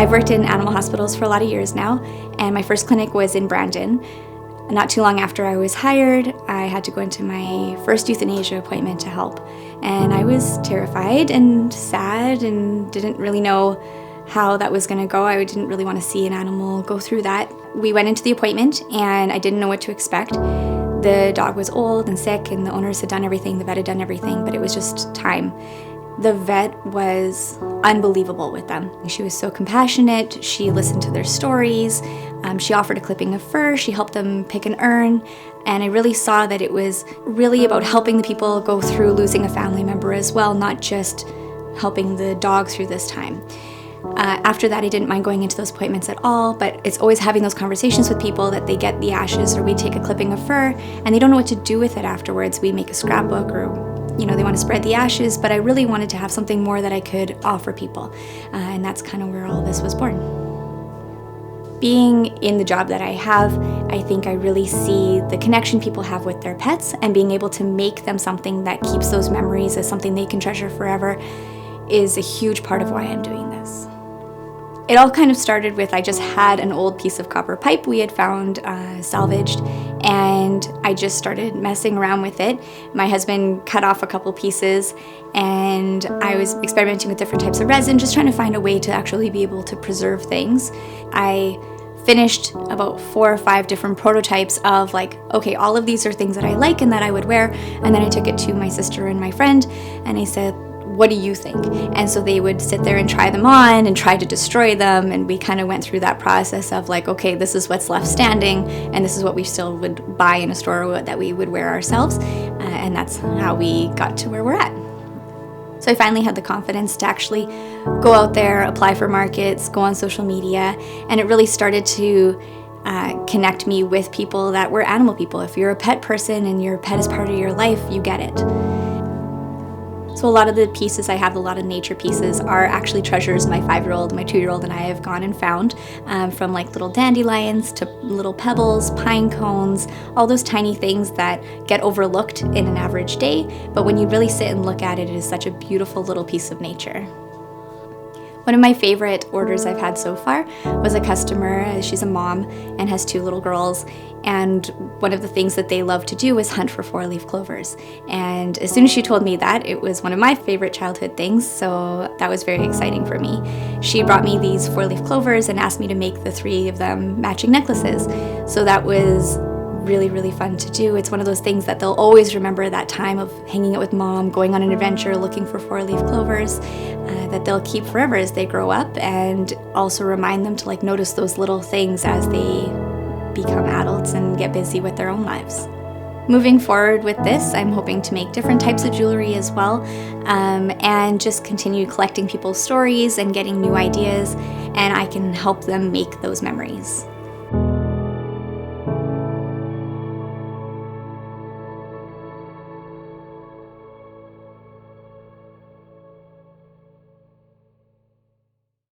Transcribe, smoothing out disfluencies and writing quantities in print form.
I've worked in animal hospitals for a lot of years now, and my first clinic was in Brandon. Not too long after I was hired, I had to go into my first euthanasia appointment to help. And I was terrified and sad and didn't really know how that was going to go. I didn't really want to see an animal go through that. We went into the appointment and I didn't know what to expect. The dog was old and sick and the owners had done everything, the vet had done everything, but it was just time. The vet was unbelievable with them. She was so compassionate. She listened to their stories. She offered a clipping of fur. She helped them pick an urn. And I really saw that it was really about helping the people go through losing a family member as well, not just helping the dog through this time. After that, I didn't mind going into those appointments at all, but it's always having those conversations with people that they get the ashes or we take a clipping of fur and they don't know what to do with it afterwards. We make a scrapbook or they want to spread the ashes, but I really wanted to have something more that I could offer people. And that's kind of where all this was born. Being in the job that I have, I think I really see the connection people have with their pets and being able to make them something that keeps those memories as something they can treasure forever is a huge part of why I'm doing this. It all kind of started with I just had an old piece of copper pipe we had found salvaged, and I just started messing around with it. My husband cut off a couple pieces and I was experimenting with different types of resin, just trying to find a way to actually be able to preserve things. I finished about 4 or 5 different prototypes of okay, all of these are things that I like and that I would wear, and then I took it to my sister and my friend and I said, what do you think? And so they would sit there and try them on and try to destroy them, and we kind of went through that process of okay, this is what's left standing and this is what we still would buy in a store that we would wear ourselves, and that's how we got to where we're at. So I finally had the confidence to actually go out there, apply for markets, go on social media, and it really started to connect me with people that were animal people. If you're a pet person and your pet is part of your life, you get it. So a lot of the pieces I have, a lot of nature pieces, are actually treasures my 5-year-old, my 2-year-old, and I have gone and found, from little dandelions to little pebbles, pine cones, all those tiny things that get overlooked in an average day, but when you really sit and look at it, it is such a beautiful little piece of nature. One of my favorite orders I've had so far was a customer. She's a mom and has 2 little girls, and one of the things that they love to do is hunt for 4-leaf clovers. And as soon as she told me that, it was one of my favorite childhood things, so that was very exciting for me. She brought me these 4-leaf clovers and asked me to make the 3 of them matching necklaces. So that was really, really fun to do. It's one of those things that they'll always remember, that time of hanging out with mom, going on an adventure, looking for 4-leaf clovers, that they'll keep forever as they grow up, and also remind them to notice those little things as they become adults and get busy with their own lives. Moving forward with this, I'm hoping to make different types of jewelry as well, and just continue collecting people's stories and getting new ideas, and I can help them make those memories.